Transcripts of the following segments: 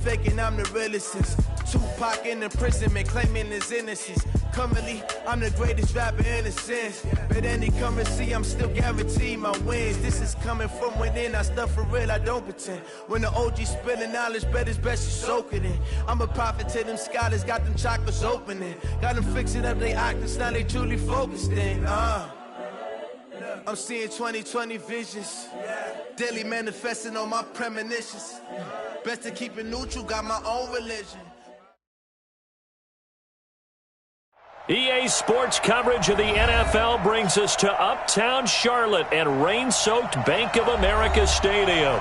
Faking I'm the realest since Tupac in imprisonment, claiming his innocence. Currently, I'm the greatest rapper in a sense. But any currency, I'm still guaranteed my wins. This is coming from within, I stuff for real, I don't pretend. When the OG spilling knowledge, bet it's best you soak it in. I'm a prophet to them scholars, got them chakras opening. Got them fixing up they octaves, now they truly focused in. I'm seeing 2020 visions. Daily manifesting on my premonitions. Best to keep it neutral, got my own religion. EA Sports coverage of the NFL brings us to Uptown Charlotte and rain-soaked Bank of America Stadium.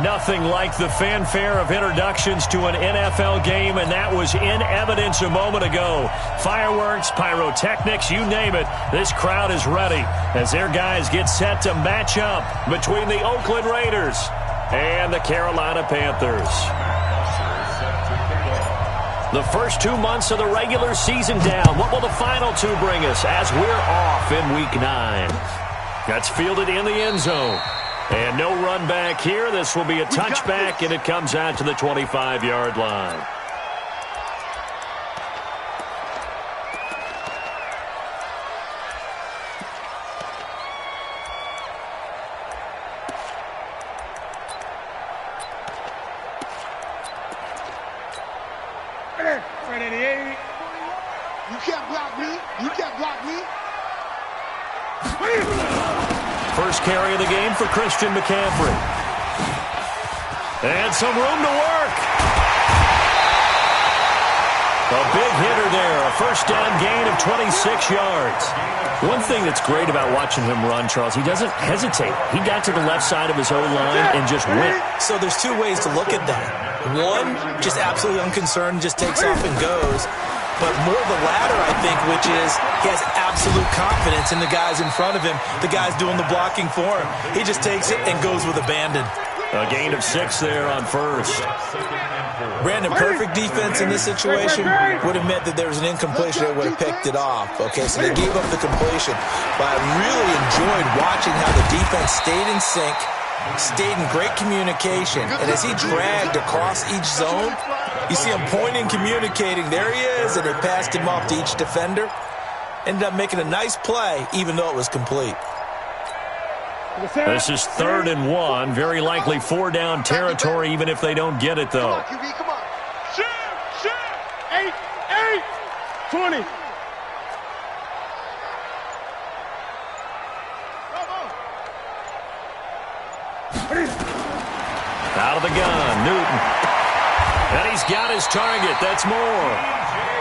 Nothing like the fanfare of introductions to an NFL game, and that was in evidence a moment ago. Fireworks, pyrotechnics, you name it, this crowd is ready as their guys get set to match up between the Oakland Raiders and the Carolina Panthers. The first 2 months of the regular season down. What will the final two bring us as we're off in Week 9? That's fielded in the end zone. And no run back here. This will be a touchback, and it comes out to the 25-yard line. You can't block me. You can't block me. First carry of the game for Christian McCaffrey. And some room to work. A big hitter there. A first down gain of 26 yards. One thing that's great about watching him run, Charles, he doesn't hesitate. He got to the left side of his own line and just went. So there's two ways to look at that. One, just absolutely unconcerned, just takes off and goes. But more the latter, I think, which is he has absolute confidence in the guys in front of him, the guys doing the blocking for him. He just takes it and goes with abandon. A gain of 6 there on first. Brandon, perfect defense in this situation would have meant that there was an incompletion that would have picked it off. Okay, so they gave up the completion. But I really enjoyed watching how the defense stayed in sync, stayed in great communication. And as he dragged across each zone, you see him pointing, communicating. There he is, and they passed him off to each defender. Ended up making a nice play, even though it was complete. This is 3rd and 1. Very likely 4-down territory, even if they don't get it, though. Come on, QB, come on. Shoot. 8, 20. Out of the gun, Newton. And he's got his target. That's Moore.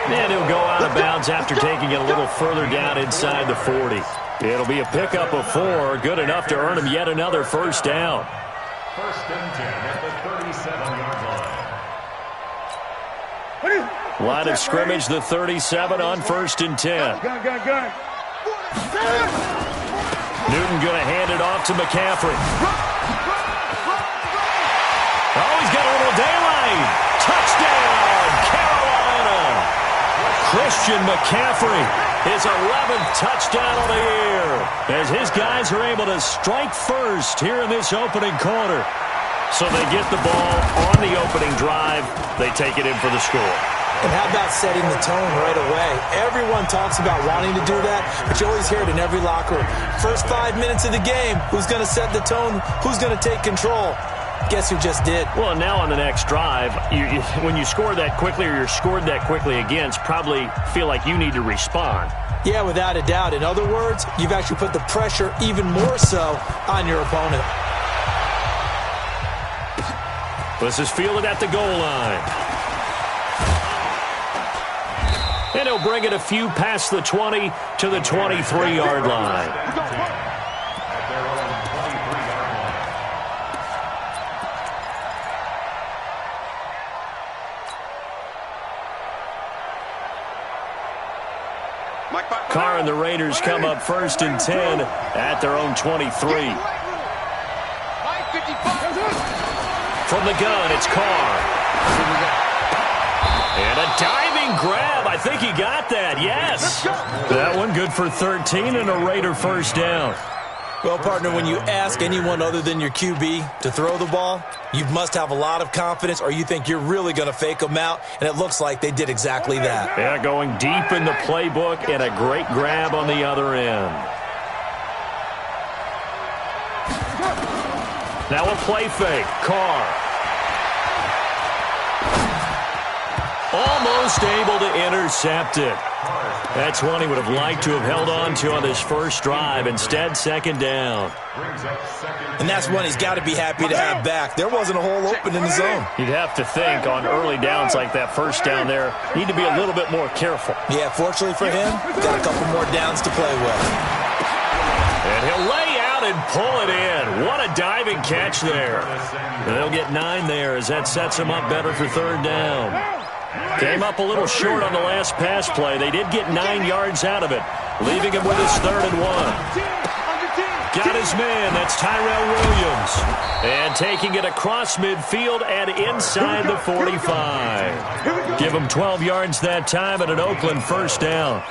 And he'll go out of bounds after taking it a little further down inside the 40. It'll be a pickup of 4, good enough to earn him yet another first down. First and 10 at the 37-yard line. Line of scrimmage, the 37 on 1st and 10. Gun. Newton going to hand it off to McCaffrey. Oh, he's got a little daylight. Touchdown, Carolina. Christian McCaffrey. His 11th touchdown of the year as his guys are able to strike first here in this opening quarter. So they get the ball on the opening drive. They take it in for the score. And how about setting the tone right away? Everyone talks about wanting to do that, but you always hear it in every locker room. First 5 minutes of the game, who's going to set the tone? Who's going to take control? Guess who just did? Well, now on the next drive, when you score that quickly or you're scored that quickly against, probably feel like you need to respond. Yeah, without a doubt. In other words, you've actually put the pressure even more so on your opponent. This is fielded at the goal line. And he'll bring it a few past the 20 to the 23-yard line. Carr and the Raiders come up 1st and 10 at their own 23. From the gun, it's Carr. And a diving grab. I think he got that, yes. That one good for 13 and a Raider first down. Well, partner, when you ask anyone other than your QB to throw the ball, you must have a lot of confidence or you think you're really going to fake them out, and it looks like they did exactly that. Yeah, going deep in the playbook and a great grab on the other end. Now a play fake. Carr. Almost able to intercept it. That's one he would have liked to have held on to on this first drive. Instead, second down. And that's one he's got to be happy to have back. There wasn't a hole open in the zone. You'd have to think on early downs like that first down there, need to be a little bit more careful. Yeah, fortunately for him, got a couple more downs to play with. And he'll lay out and pull it in. What a diving catch there. And they'll get 9 there as that sets him up better for third down. Came up a little short on the last pass play. They did get 9 yards out of it, leaving him with his 3rd and 1. Got his man. That's Tyrell Williams. And taking it across midfield and inside the 45. Give him 12 yards that time and an Oakland first down.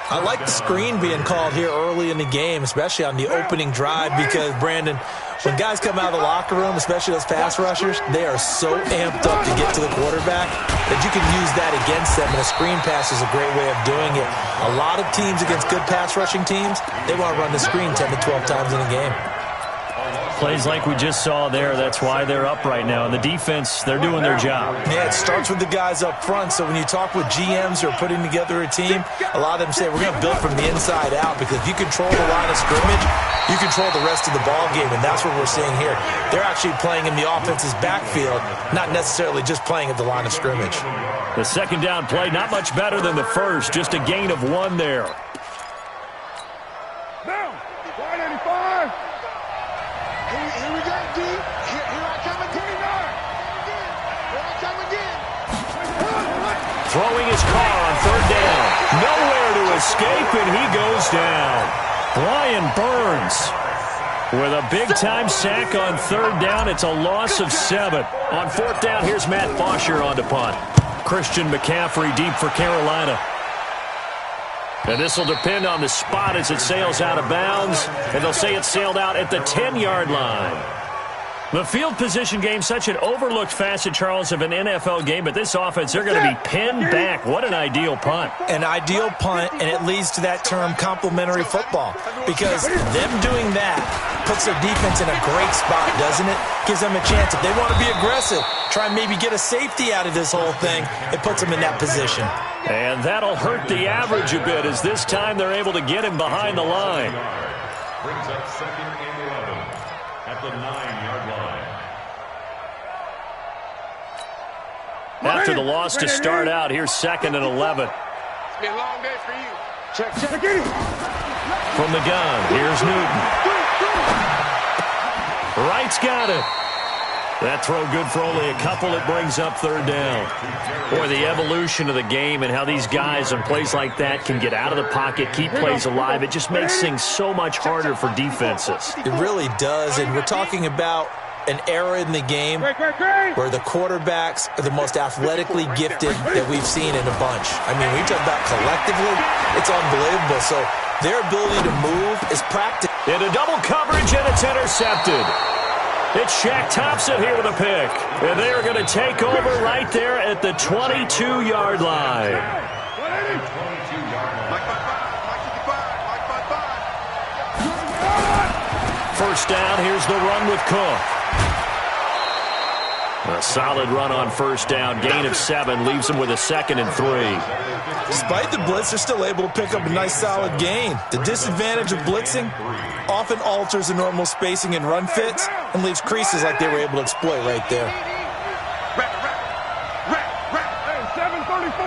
I like the screen being called here early in the game, especially on the opening drive, because, Brandon, when guys come out of the locker room, especially those pass rushers, they are so amped up to get to the quarterback that you can use that against them, and a screen pass is a great way of doing it. A lot of teams against good pass rushing teams, they want to run the screen 10 to 12 times in a game. Plays like we just saw there, that's why they're up right now. And the defense, they're doing their job. Yeah, it starts with the guys up front. So when you talk with GMs who are putting together a team, a lot of them say we're going to build from the inside out, because if you control the line of scrimmage, you control the rest of the ball game, and that's what we're seeing here. They're actually playing in the offense's backfield, not necessarily just playing at the line of scrimmage. The second down play, not much better than the first, just a gain of 1 there. Now, 185. Here we go, D. Here I come again. Here I come again. Throwing his car on third down. Nowhere to escape, and he goes down. Brian Burns with a big-time sack on third down. It's a loss of 7. On fourth down, here's Matt Bosher on to punt. Christian McCaffrey deep for Carolina. And this will depend on the spot as it sails out of bounds. And they'll say it sailed out at the 10-yard line. The field position game, such an overlooked facet, Charles, of an NFL game. But this offense, they're going to be pinned back. What an ideal punt. An ideal punt, and it leads to that term complementary football. Because them doing that puts their defense in a great spot, doesn't it? Gives them a chance. If they want to be aggressive, try and maybe get a safety out of this whole thing, it puts them in that position. And that'll hurt the average a bit, as this time they're able to get him behind the line. Brings up 2nd and 11 at the 9-yard line. After the loss to start out, here's 2nd and 11. It's been a long day for you. Check. From the gun, here's Newton. Wright's got it. That throw good for only a couple. It brings up third down. Boy, the evolution of the game and how these guys in plays like that can get out of the pocket, keep plays alive, it just makes things so much harder for defenses. It really does, and we're talking about an era in the game where the quarterbacks are the most athletically gifted that we've seen in a bunch. I mean, we talk about collectively, it's unbelievable. So their ability to move is practice. Into double coverage, and it's intercepted. It's Shaq Thompson here with a pick. And they are going to take over right there at the 22-yard line. First down, here's the run with Cook. A solid run on first down. Gain of 7 leaves them with a 2nd and 3. Despite the blitz, they're still able to pick up a nice solid gain. The disadvantage of blitzing often alters the normal spacing and run fits and leaves creases like they were able to exploit right there. 734.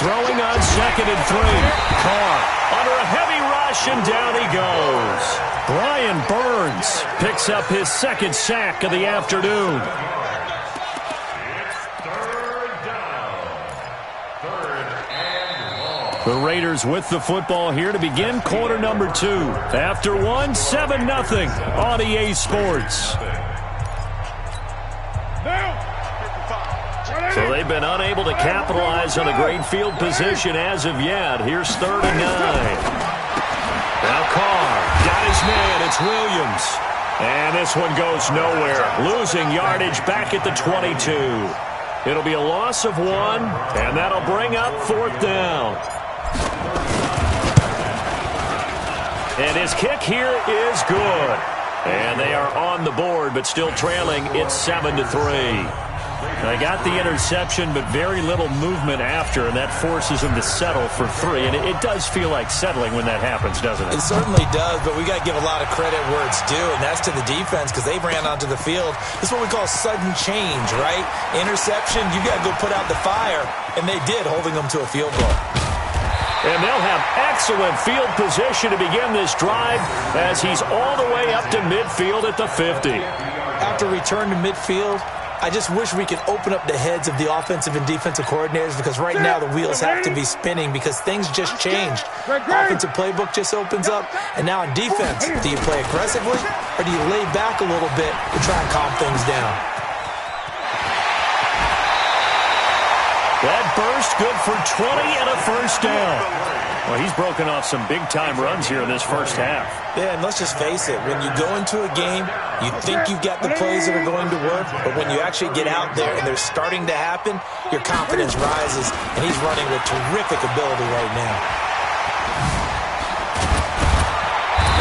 Throwing on 2nd and 3. Carr under a heavy rush, and down he goes. Brian Burns picks up his 2nd sack of the afternoon. The Raiders with the football here to begin quarter number 2. After 1, 7-0 on EA Sports. So they've been unable to capitalize on a great field position as of yet. Here's 3rd and 9. Now Carr got his man. It's Williams. And this one goes nowhere. Losing yardage back at the 22. It'll be a loss of 1, and that'll bring up 4th down. And his kick here is good. And they are on the board, but still trailing. It's 7-3. They got the interception, but very little movement after, and that forces them to settle for 3. And it does feel like settling when that happens, doesn't it? It certainly does, but we got to give a lot of credit where it's due, and that's to the defense because they ran onto the field. This is what we call sudden change, right? Interception, you got to go put out the fire, and they did, holding them to a field goal. And they'll have excellent field position to begin this drive as he's all the way up to midfield at the 50. After return to midfield, I just wish we could open up the heads of the offensive and defensive coordinators because right now the wheels have to be spinning because things just changed. Offensive playbook just opens up, and now on defense, do you play aggressively or do you lay back a little bit to try and calm things down? That burst good for 20 and a first down. Well, he's broken off some big-time runs here in this first half. Yeah, and let's just face it. When you go into a game, you think you've got the plays that are going to work, but when you actually get out there and they're starting to happen, your confidence rises, and he's running with terrific ability right now.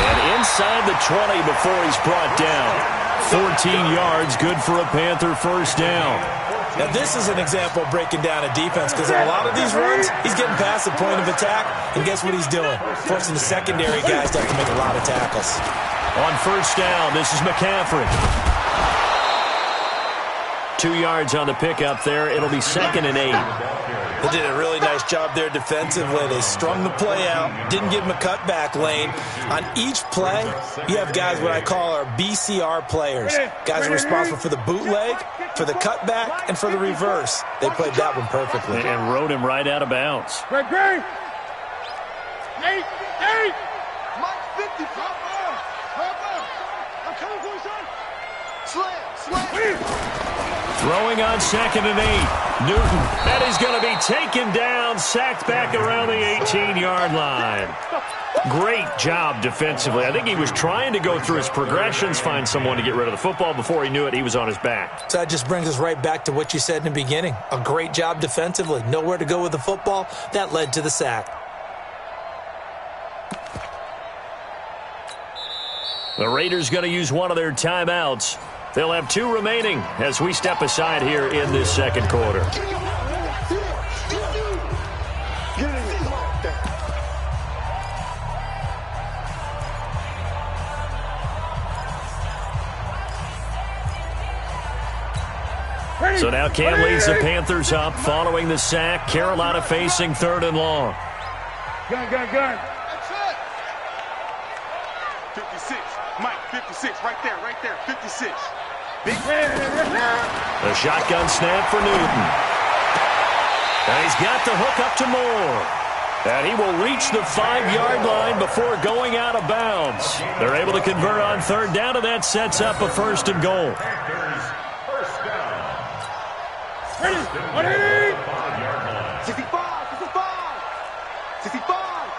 And inside the 20 before he's brought down. 14 yards, good for a Panther first down. Now, this is an example of breaking down a defense because in a lot of these runs, he's getting past the point of attack, and guess what he's doing? Forcing the secondary guys to have to make a lot of tackles. On first down, this is McCaffrey. 2 yards on the pickup there. It'll be 2nd and 8. They did a really nice job there defensively. They strung the play out, didn't give him a cutback lane. On each play, you have guys what I call our BCR players. Guys are responsible for the bootleg, for the cutback, and for the reverse. They played that one perfectly. And rode him right out of bounds. Great. 8. Mike 50. I'm coming for you, son. Slam. Throwing on 2nd and 8. Newton. That is going to be taken down, sacked back around the 18-yard line. Great job defensively. I think he was trying to go through his progressions, find someone to get rid of the football. Before he knew it, he was on his back. So that just brings us right back to what you said in the beginning. A great job defensively. Nowhere to go with the football. That led to the sack. The Raiders going to use one of their timeouts. They'll have 2 remaining as we step aside here in this second quarter. So now Cam leads the Panthers up following the sack. Carolina facing 3rd and long. Gun. That's it. 56. Mike, 56. Right there. 56. Big man. The shotgun snap for Newton. And he's got the hook up to Moore. And he will reach the 5-yard line before going out of bounds. They're able to convert on 3rd down, and that sets up a 1st and goal. Ready. 65. 65.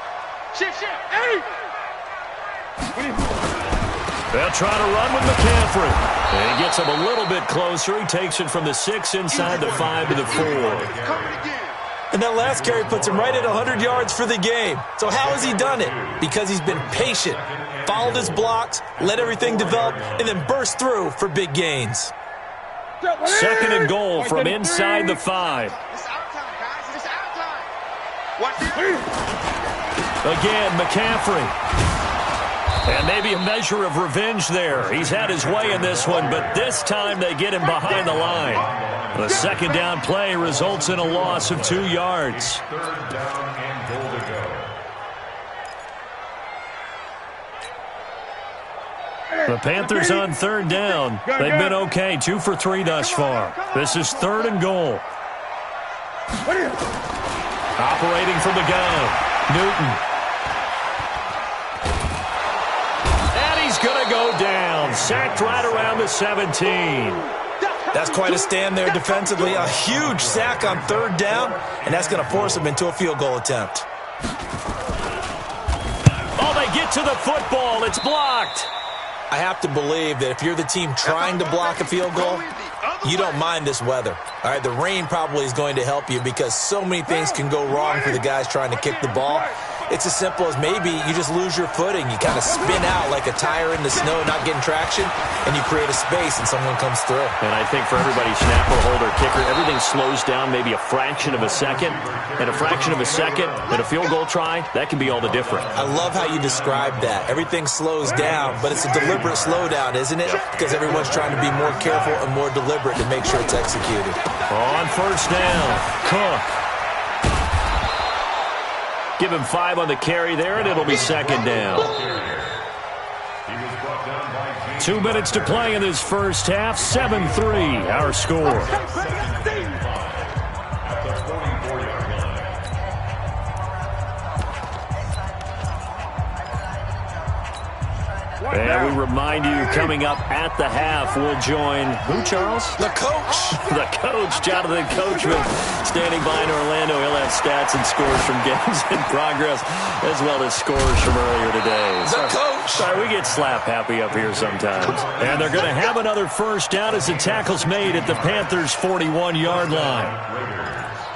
Shit. 8. They'll try to run with McCaffrey. And he gets him a little bit closer. He takes it from the 6 inside the 5 to the 4. And that last carry puts him right at 100 yards for the game. So how has he done it? Because he's been patient, followed his blocks, let everything develop, and then burst through for big gains. 2nd and goal from inside the 5. It's our time, guys. It's our time. Watch this. Again, McCaffrey. And maybe a measure of revenge there. He's had his way in this one, but this time they get him behind the line. The 2nd down play results in a loss of 2 yards. 3rd down and goal to go. The Panthers on 3rd down. They've been okay, 2 for 3 thus far. This is 3rd and goal. Operating from the gun, Newton. And he's going to go down. Sacked right around the 17. That's quite a stand there defensively. A huge sack on 3rd down, and that's going to force him into a field goal attempt. Oh, they get get to the football. It's blocked. I have to believe that if you're the team trying to block a field goal, you don't mind this weather. All right, the rain probably is going to help you because so many things can go wrong for the guys trying to kick the ball. It's as simple as maybe you just lose your footing. You kind of spin out like a tire in the snow, not getting traction, and you create a space and someone comes through. And I think for everybody, snapper, holder, kicker, everything slows down maybe a fraction of a second. And a fraction of a second in a field goal try, that can be all the difference. I love how you describe that. Everything slows down, but it's a deliberate slowdown, isn't it? Because everyone's trying to be more careful and more deliberate to make sure it's executed. On first down, Cook. Give him 5 on the carry there, and it'll be second down. 2 minutes to play in this first half. 7-3, our score. And we remind you, coming up at the half, we'll join who, Charles? The coach. The coach, Jonathan Coachman, standing by in Orlando. He'll have stats and scores from games in progress, as well as scores from earlier today. The coach. Sorry, we get slap happy up here sometimes. And they're going to have another first down as the tackle's made at the Panthers' 41-yard line.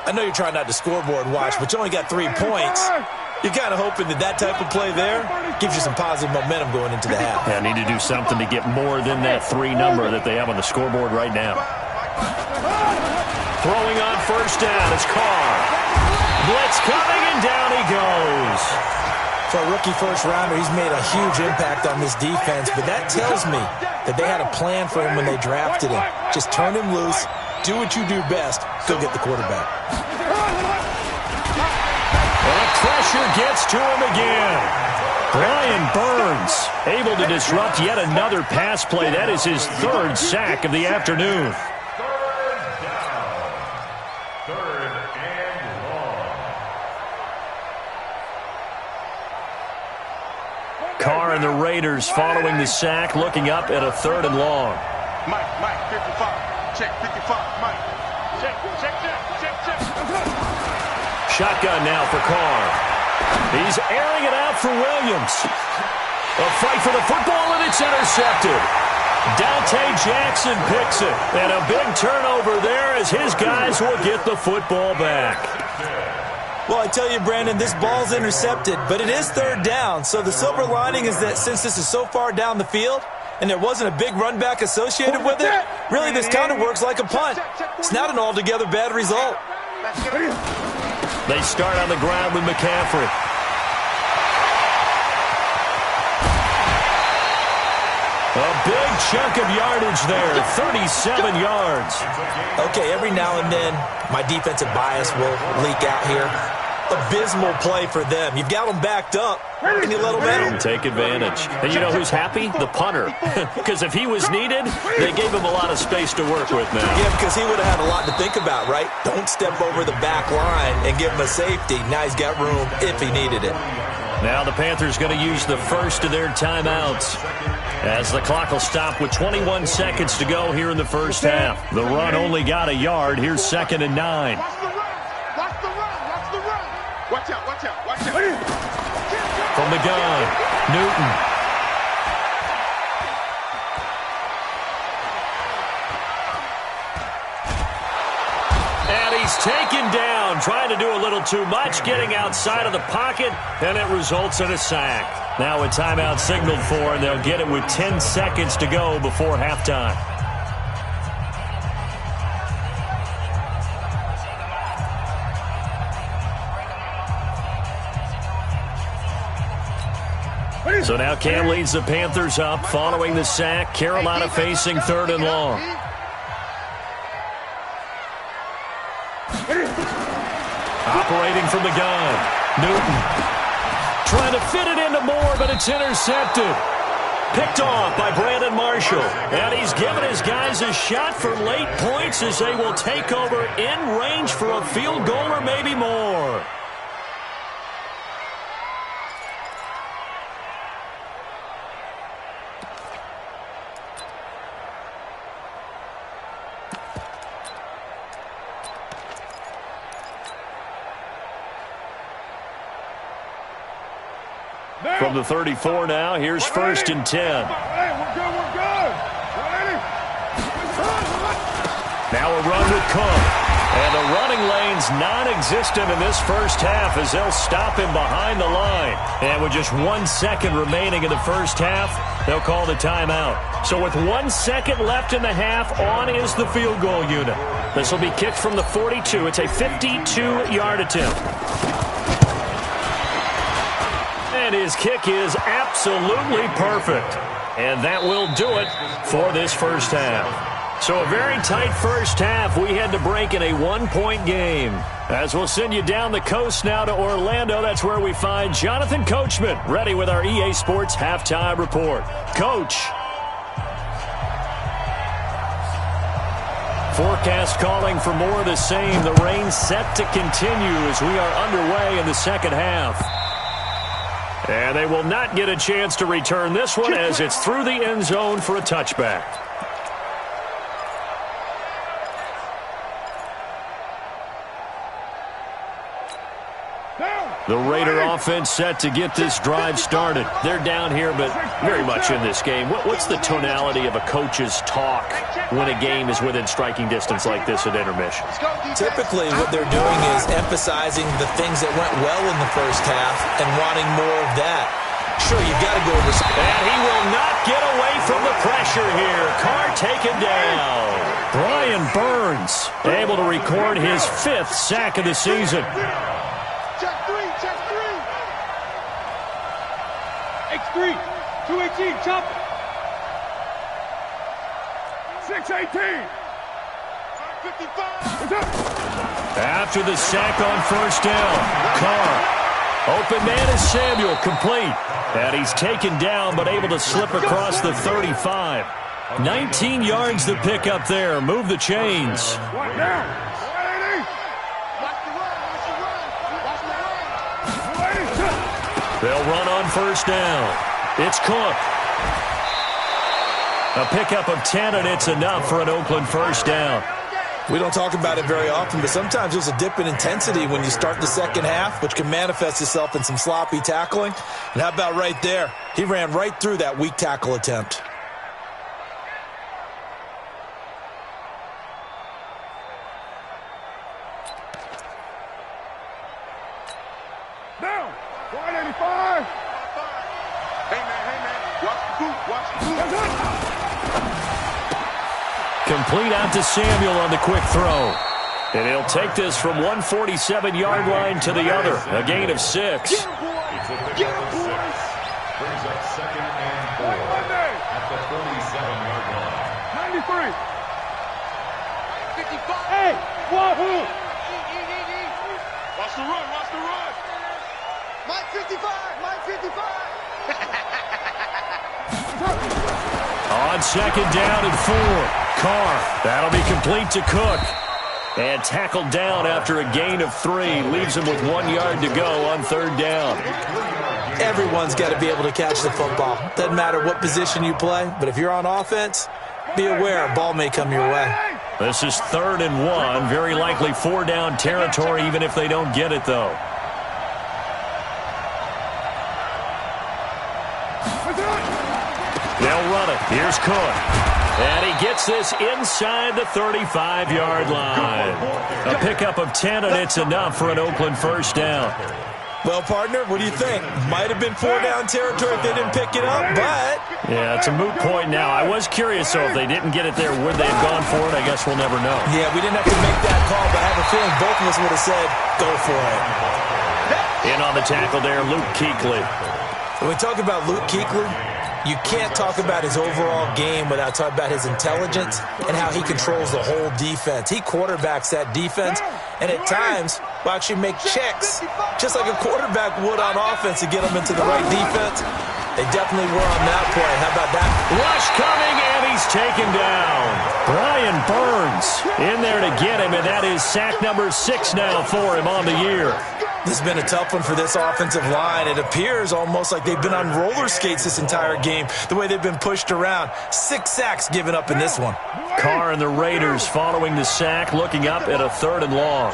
I know you're trying not to scoreboard watch, but you only got 3 points. You're kind of hoping that type of play there gives you some positive momentum going into the half. Yeah, need to do something to get more than that 3 number that they have on the scoreboard right now. Throwing on first down, it's Carr. Blitz coming, and down he goes. For a rookie first-rounder, he's made a huge impact on this defense, but that tells me that they had a plan for him when they drafted him. Just turn him loose, do what you do best, go get the quarterback. And pressure gets to him again. Brian Burns able to disrupt yet another pass play. That is his 3rd sack of the afternoon. Third and long. Carr and the Raiders following the sack, looking up at a 3rd and long. Mike, 55. Check, 55. Mike. Check. Shotgun now for Carr. He's airing it out for Williams. A fight for the football, and it's intercepted. Dante Jackson picks it. And a big turnover there as his guys will get the football back. Well, I tell you, Brandon, this ball's intercepted, but it is 3rd down. So the silver lining is that since this is so far down the field and there wasn't a big run back associated with it, really this kind of works like a punt. It's not an altogether bad result. They start on the ground with McCaffrey. A big chunk of yardage there, 37 yards. Okay, every now and then, my defensive bias will leak out here. Abysmal play for them. You've got them backed up, and you let them in. Take advantage. And you know who's happy? The punter. Because if he was needed, they gave him a lot of space to work with now. Yeah, because he would have had a lot to think about, right? Don't step over the back line and give him a safety. Now he's got room if he needed it. Now the Panthers going to use the first of their timeouts as the clock will stop with 21 seconds to go here in the first half. The run only got a yard. Here's 2nd and 9. Watch out. From the gun, Newton. And he's taken down, trying to do a little too much, getting outside of the pocket, and it results in a sack. Now a timeout signaled for, and they'll get it with 10 seconds to go before halftime. So now Cam leads the Panthers up following the sack. Carolina facing 3rd and long. Operating from the gun. Newton trying to fit it into Moore, but it's intercepted. Picked off by Brandon Marshall. And he's given his guys a shot for late points as they will take over in range for a field goal or maybe more. From From the 34 now, here's 1st and 10. Hey, we're good, we're good. Ready? Now a run with Cook. And the running lane's non-existent in this first half as they'll stop him behind the line. And with just 1 second remaining in the first half, they'll call the timeout. So with 1 second left in the half, on is the field goal unit. This will be kicked from the 42. It's a 52-yard attempt. And his kick is absolutely perfect. And that will do it for this first half. So a very tight first half. We had to break in a 1-point game. As we'll send you down the coast now to Orlando, that's where we find Jonathan Coachman, ready with our EA Sports Halftime Report. Coach. Forecast calling for more of the same. The rain set to continue as we are underway in the second half. And they will not get a chance to return this one as it's through the end zone for a touchback. The Raider offense set to get this drive started. They're down here, but very much in this game. What's the tonality of a coach's talk when a game is within striking distance like this at intermission? Typically, what they're doing is emphasizing the things that went well in the first half and wanting more of that. Sure, you've got to go over. And he will not get away from the pressure here. Carr taken down. Brian Burns able to record his 5th sack of the season. X3, 218, chop. 618. 55. After the sack on first down, Carr. Open man is Samuel, complete. And he's taken down, but able to slip across the 35. 19 yards to pick up there. Move the chains. One down. 180. They'll run on first down. It's Cook. A pickup of 10, and it's enough for an Oakland first down. We don't talk about it very often, but sometimes there's a dip in intensity when you start the second half, which can manifest itself in some sloppy tackling. And how about right there? He ran right through that weak tackle attempt. Down. 185. Hey, man. Watch the boot. Watch the boot. Complete out to Samuel on the quick throw. And he'll take this from 147-yard line to the other. A gain of 6. Get him, boys. Brings up 2nd and 4 at the 47-yard line. 93. 55. Hey, Wahoo. Watch the run. Watch the run. Mike 55. Mike 55. On second down and 4. Carr. That'll be complete to Cook. And tackled down after a gain of 3. Leaves him with 1 yard to go on third down. Everyone's got to be able to catch the football. Doesn't matter what position you play, but if you're on offense, be aware a ball may come your way. This is 3rd and 1. Very likely 4-down territory, even if they don't get it, though. They'll run it. Here's Cook. And he gets this inside the 35-yard line. A pickup of 10, and it's enough for an Oakland first down. Well, partner, what do you think? Might have been 4-down territory if they didn't pick it up, but... Yeah, it's a moot point now. I was curious, though, if they didn't get it there, would they have gone for it? I guess we'll never know. Yeah, we didn't have to make that call, but I have a feeling both of us would have said, go for it. In on the tackle there, Luke Kuechly. When we talk about Luke Kuechly, you can't talk about his overall game without talking about his intelligence and how he controls the whole defense. He quarterbacks that defense, and at times will actually make checks, just like a quarterback would on offense to get them into the right defense. They definitely were on that play. How about that? Rush coming, and he's taken down. Brian Burns in there to get him, and that is sack number 6 now for him on the year. This has been a tough one for this offensive line. It appears almost like they've been on roller skates this entire game, the way they've been pushed around. 6 sacks given up in this one. Carr and the Raiders following the sack, looking up at a 3rd and long.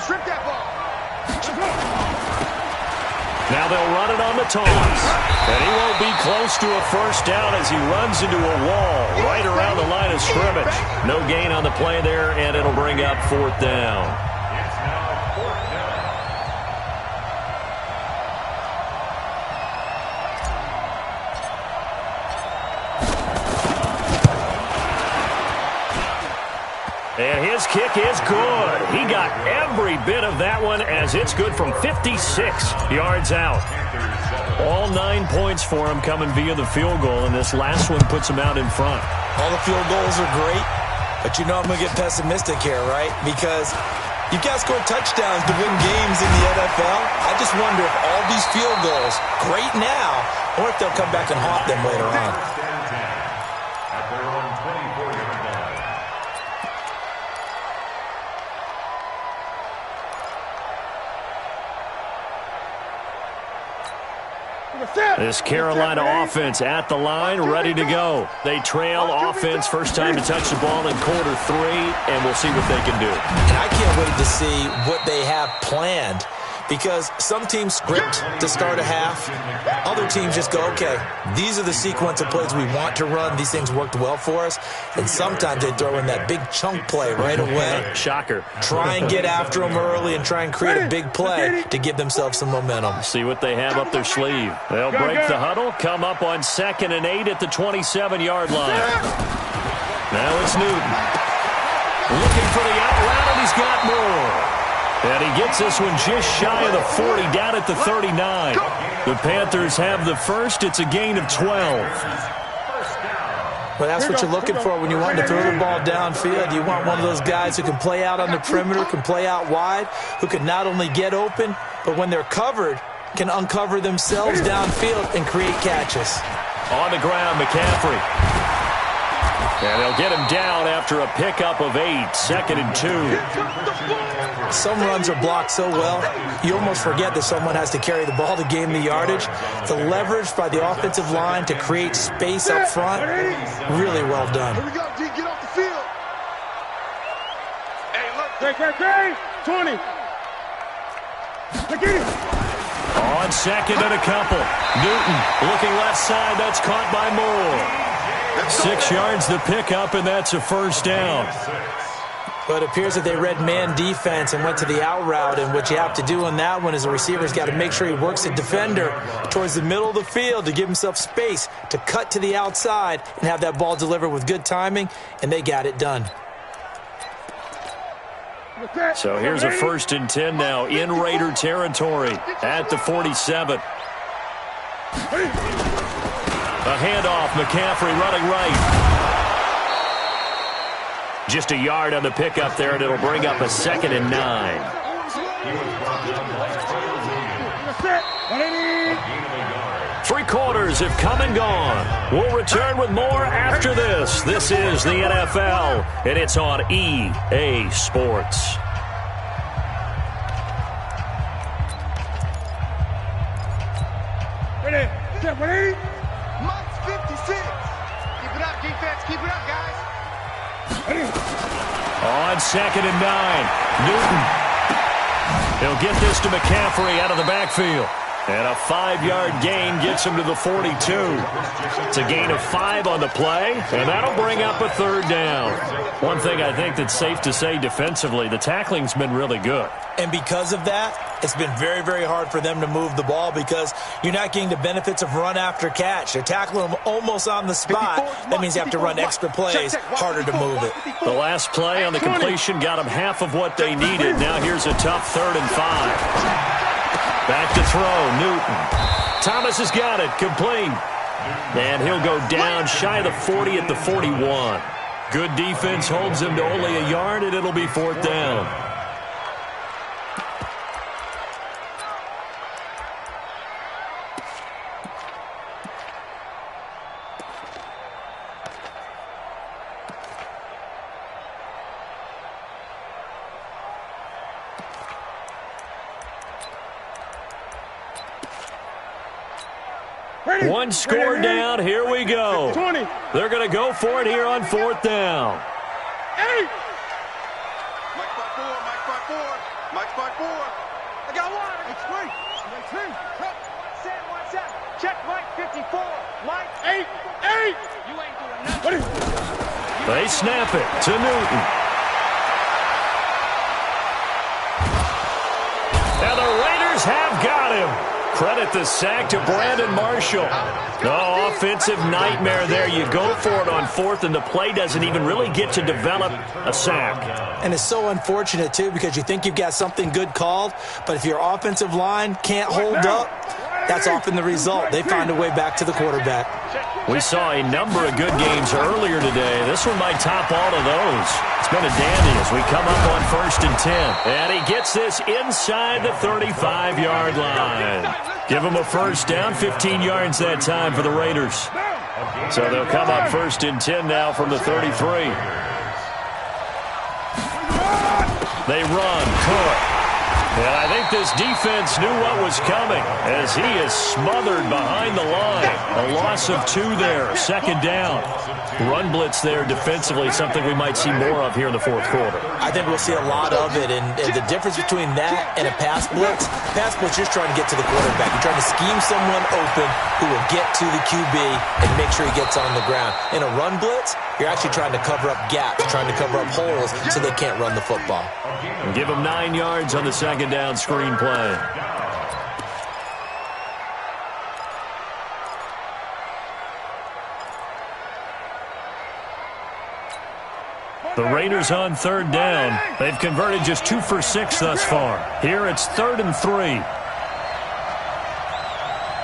Now they'll run it on the toss. And he won't be close to a first down as he runs into a wall right around the line of scrimmage. No gain on the play there, and it'll bring up fourth down. It's now fourth down. And his kick is good. He got every bit of that one as it's good from 56 yards out. All 9 points for him coming via the field goal, and this last one puts him out in front. All the field goals are great, but you know I'm going to get pessimistic here, right? Because you've got to score touchdowns to win games in the NFL. I just wonder if all these field goals, great now, or if they'll come back and haunt them later on. At their own 24-yard line. This Carolina offense at the line, ready to go. They trail offense, first time to touch the ball in quarter 3, and we'll see what they can do. And I can't wait to see what they have planned, because some teams script to start a half. Other teams just go, okay, these are the sequence of plays we want to run. These things worked well for us. And sometimes they throw in that big chunk play right away. Shocker. Try and get after them early and try and create a big play to give themselves some momentum. See what they have up their sleeve. They'll break the huddle, come up on 2nd and 8 at the 27-yard line. Now it's Newton. Looking for the out route, and he's got more. And he gets this one just shy of the 40, down at the 39. The Panthers have the first. It's a gain of 12. Well, that's what you're looking for when you want to throw the ball downfield. You want one of those guys who can play out on the perimeter, can play out wide, who can not only get open, but when they're covered, can uncover themselves downfield and create catches. On the ground, McCaffrey. And they'll get him down after a pickup of 8, 2nd and 2. Some runs are blocked so well, you almost forget that someone has to carry the ball to gain the yardage. The leverage by the offensive line to create space up front, really well done. Here we go, D. Get off the field. Hey, look. 20. On 2nd and a couple. Newton looking left side. That's caught by Moore. 6 yards the pickup, and that's a first down. But it appears that they read man defense and went to the out route, and what you have to do on that one is the receiver's got to make sure he works the defender towards the middle of the field to give himself space to cut to the outside and have that ball delivered with good timing, and they got it done. So here's a 1st and 10 now in Raider territory at the 47. A handoff, McCaffrey running right. Just a yard on the pickup there, and it'll bring up a 2nd and 9. Three quarters have come and gone. We'll return with more after this. This is the NFL, and it's on EA Sports. Ready? Mike's 56. Keep it up, defense. Keep it up, guys. On 2nd and 9, Newton. He'll get this to McCaffrey out of the backfield. And a 5-yard gain gets him to the 42. It's a gain of 5 on the play, and that'll bring up a 3rd down. One thing I think that's safe to say defensively, the tackling's been really good. And because of that, it's been very, very hard for them to move the ball because you're not getting the benefits of run after catch. They're tackling them almost on the spot. That means you have to run extra plays, harder to move it. The last play on the completion got them half of what they needed. Now here's a tough 3rd and 5. Back to throw, Newton. Thomas has got it, complete. And he'll go down shy of the 40 at the 41. Good defense holds him to only a yard, and it'll be 4th down. One score down. Here we go. 20. They're going to go for it here on 4th down. 8. Mike 5-4. Mike 5-4. Mike 5-4. I got one. It's 3. Check Mike 54. Mike 8. You ain't doing nothing. They snap it to Newton. And the Raiders have got him. Credit the sack to Brandon Marshall. No offensive nightmare there. You go for it on fourth, and the play doesn't even really get to develop a sack. And it's so unfortunate, too, because you think you've got something good called, but if your offensive line can't hold up, that's often the result. They find a way back to the quarterback. We saw a number of good games earlier today. This one might top all of those. It's been a dandy as we come up on 1st and 10. And he gets this inside the 35-yard line. Give him a first down, 15 yards that time for the Raiders. So they'll come up 1st and 10 now from the 33. They run, Cook. And I think this defense knew what was coming as he is smothered behind the line. A loss of 2 there, 2nd down. Run blitz there defensively, something we might see more of here in the 4th quarter. I think we'll see a lot of it, and the difference between that and a pass blitz, you're just trying to get to the quarterback. You're trying to scheme someone open who will get to the QB and make sure he gets on the ground. In a run blitz, you're actually trying to cover up gaps, trying to cover up holes so they can't run the football. And give him 9 yards on the 2nd down screen play. The Raiders on 3rd down. They've converted just 2 for 6 thus far. Here it's 3rd and 3.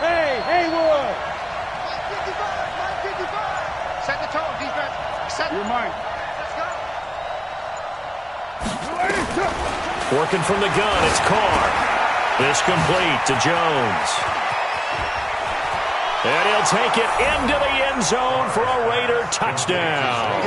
Hey, Haywood. Mike 55. Set the tone, defense. Set. You're mine. Let's go. Working from the gun, it's Carr. This complete to Jones. And he'll take it into the end zone for a Raider touchdown.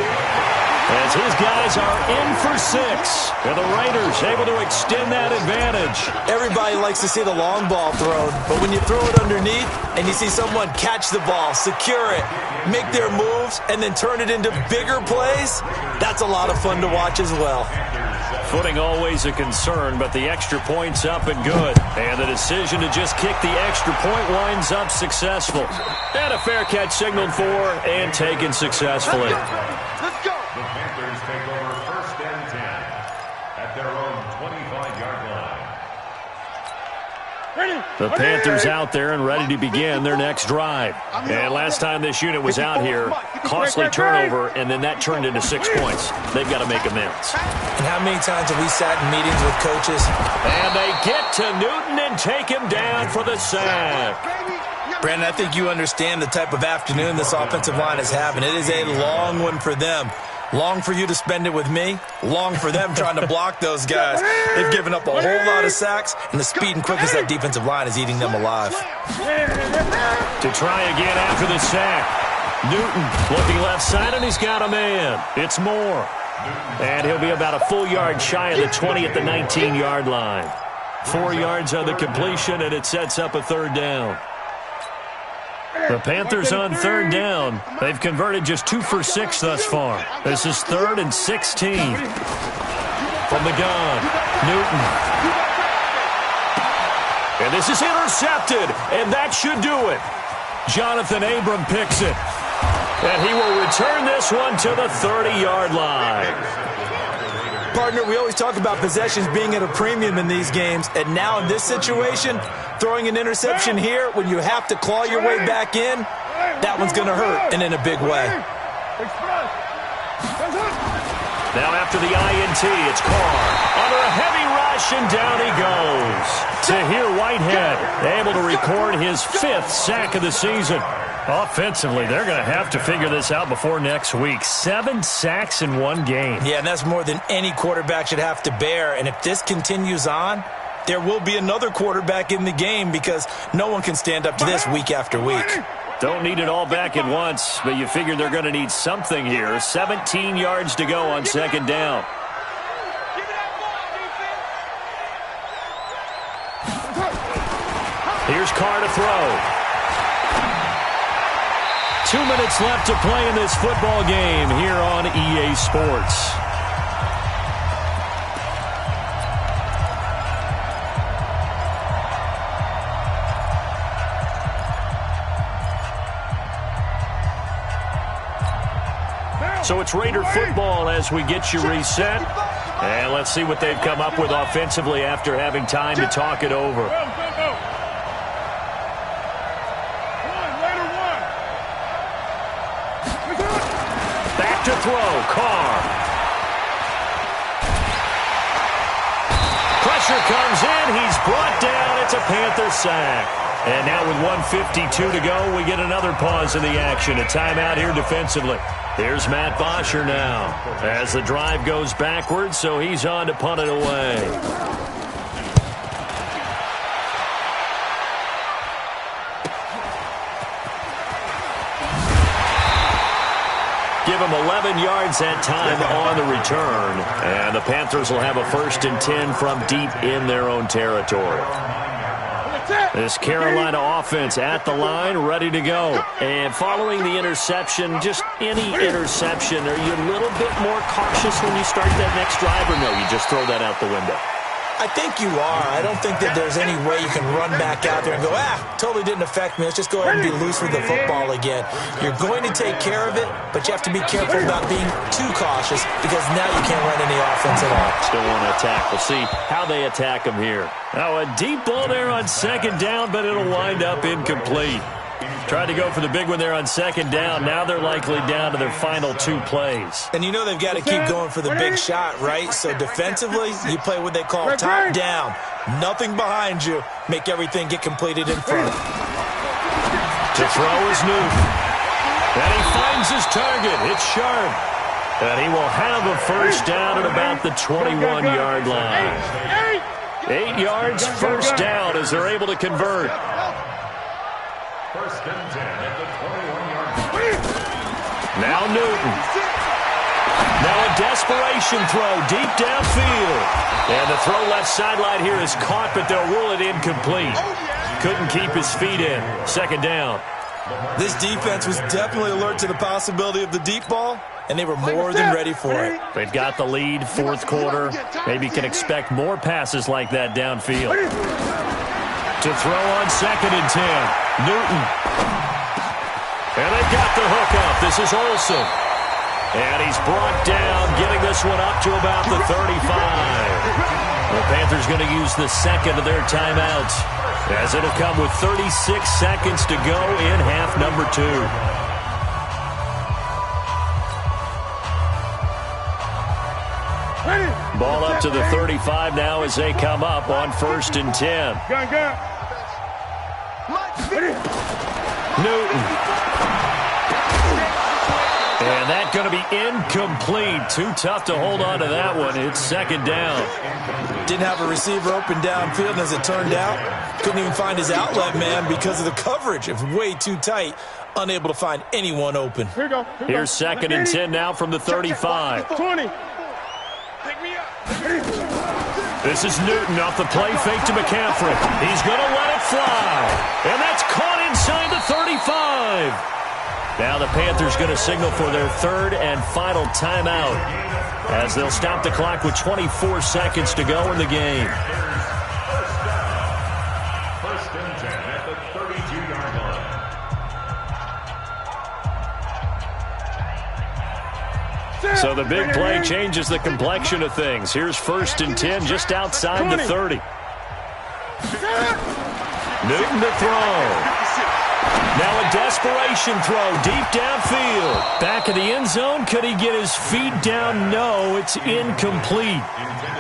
As his guys are in for 6. And the Raiders able to extend that advantage. Everybody likes to see the long ball thrown, but when you throw it underneath and you see someone catch the ball, secure it, make their moves, and then turn it into bigger plays, that's a lot of fun to watch as well. Footing always a concern, but the extra point's up and good. And the decision to just kick the extra point winds up successful. And a fair catch signaled for and taken successfully. Let's go. The Panthers take over 1st and 10 at their own 25-yard line. The Panthers out there and ready to begin their next drive. And last time this unit was out here, costly turnover, and then that turned into 6 points. They've got to make amends. And how many times have we sat in meetings with coaches? And they get to Newton and take him down for the sack. Brandon, I think you understand the type of afternoon this offensive line is having. It is a long one for them. Long for you to spend it with me. Long for them trying to block those guys. They've given up a whole lot of sacks, and the speed and quickness of that defensive line is eating them alive. To try again after the sack. Newton looking left side, and he's got a man. It's Moore. And he'll be about a full yard shy of the 20 at the 19-yard line. 4 yards on the completion, and it sets up a 3rd down. The Panthers on 3rd down. They've converted just 2 for 6 thus far. This is 3rd and 16. From the gun, Newton. And this is intercepted, and that should do it. Jonathan Abram picks it. And he will return this one to the 30-yard line. Partner, we always talk about possessions being at a premium in these games, and now in this situation, throwing an interception here when you have to claw your way back in, that one's going to hurt, and in a big way. Now after the INT, it's Carr. Under a heavy rush, and down he goes. Tahir Whitehead able to record his 5th sack of the season. Offensively, they're going to have to figure this out before next week. 7 sacks in 1 game. Yeah, and that's more than any quarterback should have to bear. And if this continues on, there will be another quarterback in the game because no one can stand up to this week after week. Don't need it all back at once, but you figure they're going to need something here. 17 yards to go on 2nd down. Here's Carr to throw. 2 minutes left to play in this football game here on EA Sports. So it's Raider football as we get you reset. And let's see what they've come up with offensively after having time to talk it over. Back to throw, Carr. Pressure comes in, he's brought down, it's a Panther sack. And now with 1:52 to go, we get another pause in the action. A timeout here defensively. Here's Matt Bosher now as the drive goes backwards, so he's on to punt it away. Give him 11 yards that time on the return. And the Panthers will have a 1st and 10 from deep in their own territory. This Carolina offense at the line, ready to go. And following the interception, just any interception, are you a little bit more cautious when you start that next drive, or no, you just throw that out the window? I think you are. I don't think that there's any way you can run back out there and go, totally didn't affect me. Let's just go ahead and be loose with the football again. You're going to take care of it, but you have to be careful about being too cautious because now you can't run any offense at all. Still want to attack. We'll see how they attack him here. Now a deep ball there on 2nd down, but it'll wind up incomplete. Tried to go for the big one there on 2nd down. Now they're likely down to their final 2 plays. And you know they've got to keep going for the big shot, right? So defensively, you play what they call top down. Nothing behind you. Make everything get completed in front. To throw is Newton. And he finds his target. It's Sharp. And he will have a 1st down at about the 21-yard line. 8 yards, 1st down as they're able to convert. 1st and 10 at the 21-yard line. Now Newton. Now a desperation throw deep downfield. And the throw left sideline here is caught, but they'll rule it incomplete. Couldn't keep his feet in. 2nd down. This defense was definitely alert to the possibility of the deep ball, and they were more than ready for it. They've got the lead, 4th quarter. Maybe can expect more passes like that downfield. To throw on 2nd and 10. Newton. And they've got the hook up. This is Olsen. And he's brought down, getting this one up to about the 35. The Panthers going to use the 2nd of their timeouts, as it'll come with 36 seconds to go in half number 2. Ball up to the 35 now as they come up on 1st and 10. Newton. And that's going to be incomplete. Too tough to hold on to that one. It's 2nd down. Didn't have a receiver open downfield, and as it turned out, couldn't even find his outlet man because of the coverage. It was way too tight. Unable to find anyone open. Here's 2nd and 10 now from the 35. 20. This is Newton off the play fake to McCaffrey. He's going to let it fly. And that's caught inside the 35. Now the Panthers going to signal for their 3rd and final timeout, as they'll stop the clock with 24 seconds to go in the game. 1st and 10 at the 32-yard line. So the big play changes the complexion of things. Here's 1st and 10 just outside the 30. Newton to throw. Now a desperation throw deep downfield. Back in the end zone. Could he get his feet down? No, it's incomplete.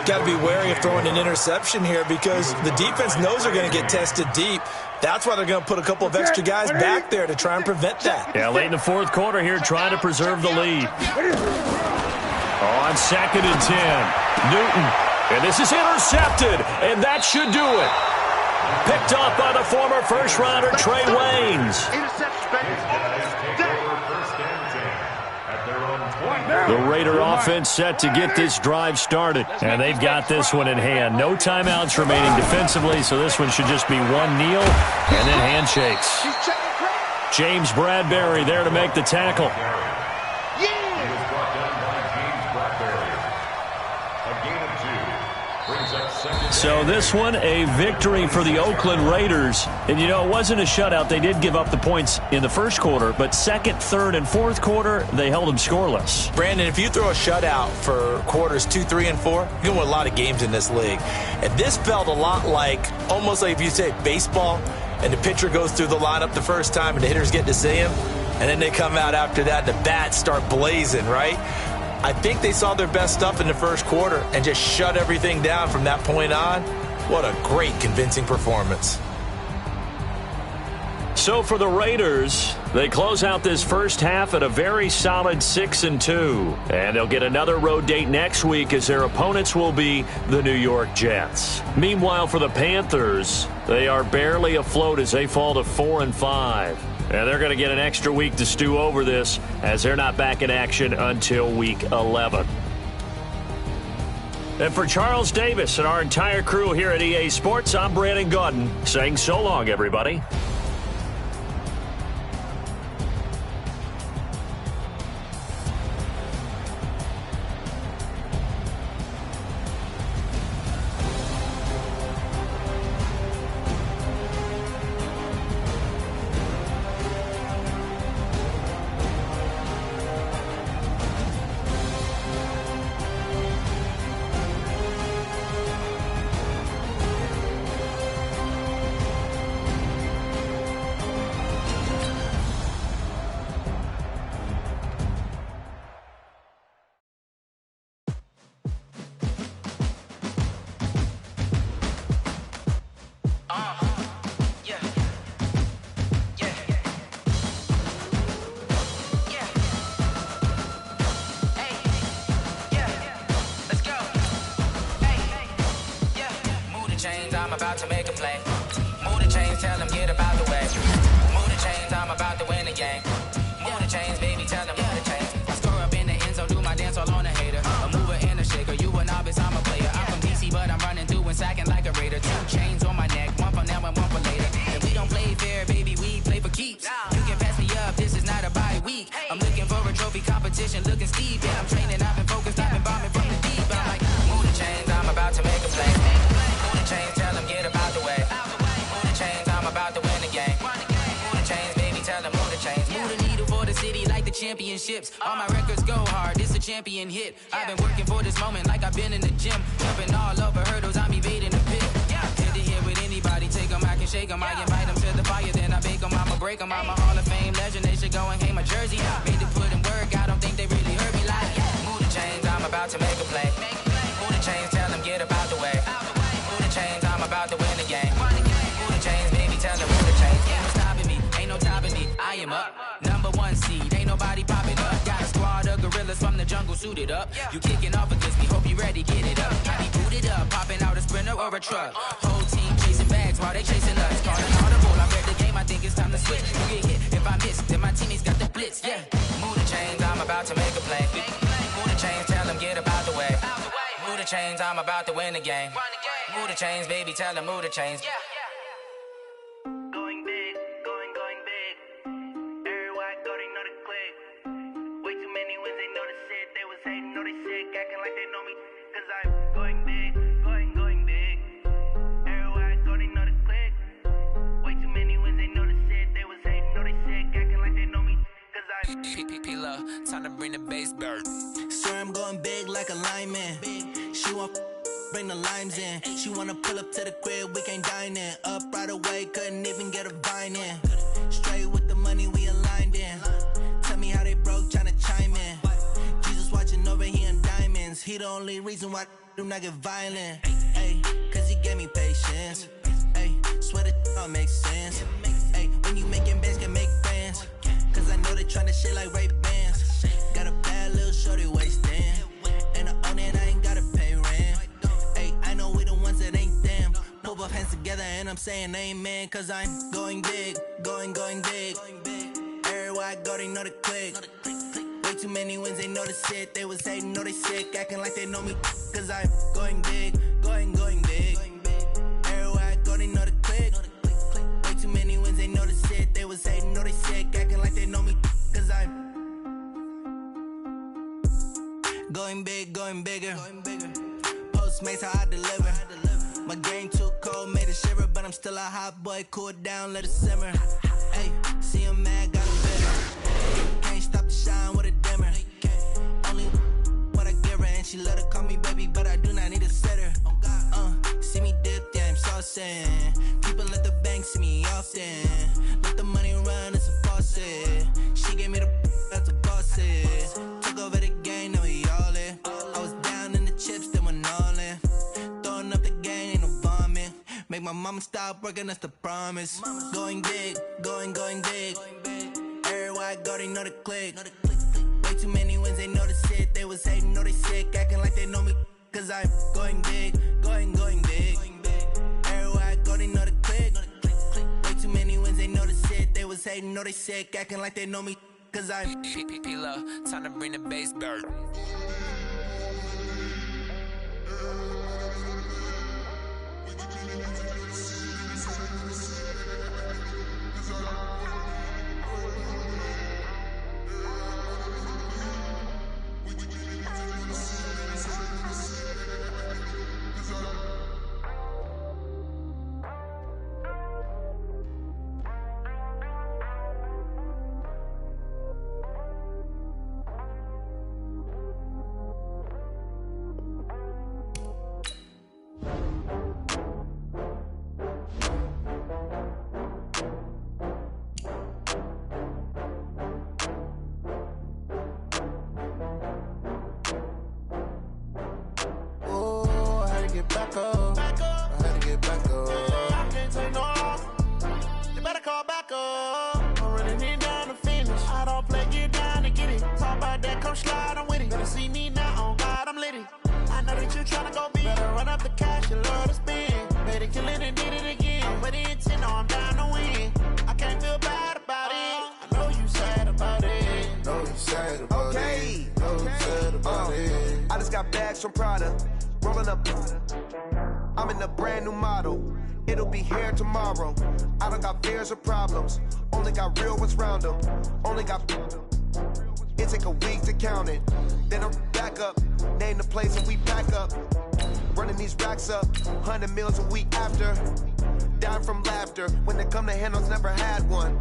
Got to be wary of throwing an interception here because the defense knows they're going to get tested deep. That's why they're going to put a couple of extra guys back there to try and prevent that. Yeah, late in the 4th quarter here, trying to preserve the lead. On 2nd and 10, Newton. And this is intercepted, and that should do it. Picked off by the former first-rounder Trey Waynes. The Raider offense set to get this drive started. And they've got this one in hand. No timeouts remaining defensively, so this one should just be one kneel and then handshakes. James Bradbury there to make the tackle. Brings up second. So this one, a victory for the Oakland Raiders. And, you know, it wasn't a shutout. They did give up the points in the first quarter, but second, third, and fourth quarter, they held them scoreless. Brandon, if you throw a shutout for quarters 2, 3, and 4, you're going to win a lot of games in this league. And this felt a lot like, almost like if you say baseball, and the pitcher goes through the lineup the first time and the hitters get to see him, and then they come out after that and the bats start blazing, right? I think they saw their best stuff in the first quarter and just shut everything down from that point on. What a great, convincing performance. So for the Raiders, they close out this first half at a very solid 6-2. And they'll get another road date next week as their opponents will be the New York Jets. Meanwhile, for the Panthers, they are barely afloat as they fall to 4-5. And they're going to get an extra week to stew over this as they're not back in action until week 11. And for Charles Davis and our entire crew here at EA Sports, I'm Brandon Gaudin saying so long, everybody. I'm about to make a play. Move the chains, tell them get about the way. Move the chains, I'm about to win the game. Move the chains, baby, tell them move the chains. I score up in the end zone, do my dance all on a hater. A mover and a shaker, you a novice, I'm a player. I'm from DC, but I'm running through and sacking like a raider. 2 chains on my neck, one for now and one for later. And we don't play fair, baby, we play for keeps. You can pass me up, this is not a bye week. I'm looking for a trophy competition, looking steep. Yeah, I'm training, I've been focused, I've been bombing from the deep. I'm like, move the chains, I'm about to make a play. Move the chains, tell them get about the way. Move the chains, I'm about to win the game. Move the chains, baby, tell them move the chains. Move the needle for the city like the championships. All my records go hard, this a champion hit. I've been working for this moment like I've been in the gym. Jumping all over hurdles, I'm evading the pit. Head to head with anybody, take them, I can shake them. I invite them to the fire, then I bake them, I'ma break them. I'm a Hall of Fame legend, they should go and hang my jersey. Made to put in work, I don't think they really heard me like, move the chains, I'm about to make a play. Move the chains, tell them get about the way. Move the chains, I'm about to win the game. Move the chains, baby, tell them move the chains. Ain't no stopping me, ain't no topping me. I am up, #1 seed, ain't nobody popping up. Got a squad of gorillas from the jungle suited up. You kicking off against me, hope you ready, get it up. I be booted up, popping out a Sprinter or a truck. Whole team chasing bags while they chasing us. Calling audible, I read the game, I think it's time to switch. You get hit, if I miss, then my teammates got the blitz, yeah. Move the chains, I'm about to make a play. Move the chains, tell them get about the way. Move the chains, I'm about to win the game. Move the chains, baby, tell them move the chains. Going big, going big. Everywhere I go, they know the click. Way too many wins, they know the shit. They was hating, know they sick, acting like they know me. Cause I'm going big, going big. Everywhere I go, they know the click. Way too many wins, they know the shit. They was hating, know they sick, acting like they know me. Cause I'm P-P-P-Love, time to bring the bass bird. swear I'm going big like a lineman. She want bring the limes in. She wanna pull up to the crib, we can't dine in. Up right away, couldn't even get a vine in. Straight with the money we aligned in. Tell me how they broke, tryna chime in. Jesus watching over here in diamonds. He the only reason why do not get violent. Ay, cause he gave me patience. Ay, swear that all makes sense. Ay, when you making bands, can make friends. Cause I know they tryna shit like Ray-Bans. Got a bad little shorty wasting. And I own it, I ain't gotta pay rent. Ay, I know we the ones that ain't them. Pull both hands together and I'm saying amen. Cause I'm going big, going big. Everywhere I go, they know the click. Way too many wins, they know the shit. They was hating, know they sick, acting like they know me. Cause I'm going big, going big. Everywhere I go, they know the click. Way too many wins, they know the shit. They was hating, know they sick, acting like they know me. Cause I'm going big, going bigger. Postmates that's how I deliver. My game too cold, made it shiver, but I'm still a hot boy. Cool it down, let it simmer. Hey, see him mad, got him bitter. Can't stop the shine with a dimmer. Only what I give her, and she let her call me baby, but I do not need a sitter. See me dip, yeah, I'm saucing. People at the bank see me often. Let the money run, it's a faucet. She gave me the that's a boss it. Took over the game, now we all in. I was down in the chips, then went all in. Throwing up the game, ain't no vomit. Make my mama stop working, that's the promise. Going big, going big. Everywhere I go, they know the click. Way too many wins, they know the shit. They was hating, know they sick, acting like they know me. Cause I'm going big, going big. Everywhere I go, they know the click. Way too many wins, they know the shit. They was hating, know they sick, acting like they know me. Cause I'm P-Lo, time to bring the bass back. From Prada, rolling up. I'm in a brand new model. It'll be here tomorrow. I don't got fears or problems. Only got real ones round them. Only got. It take a week to count it. Then I'm back up. Name the place and we pack up. Running these racks up. 100 meals a week after. Dying from laughter. When they come to handles, never had one.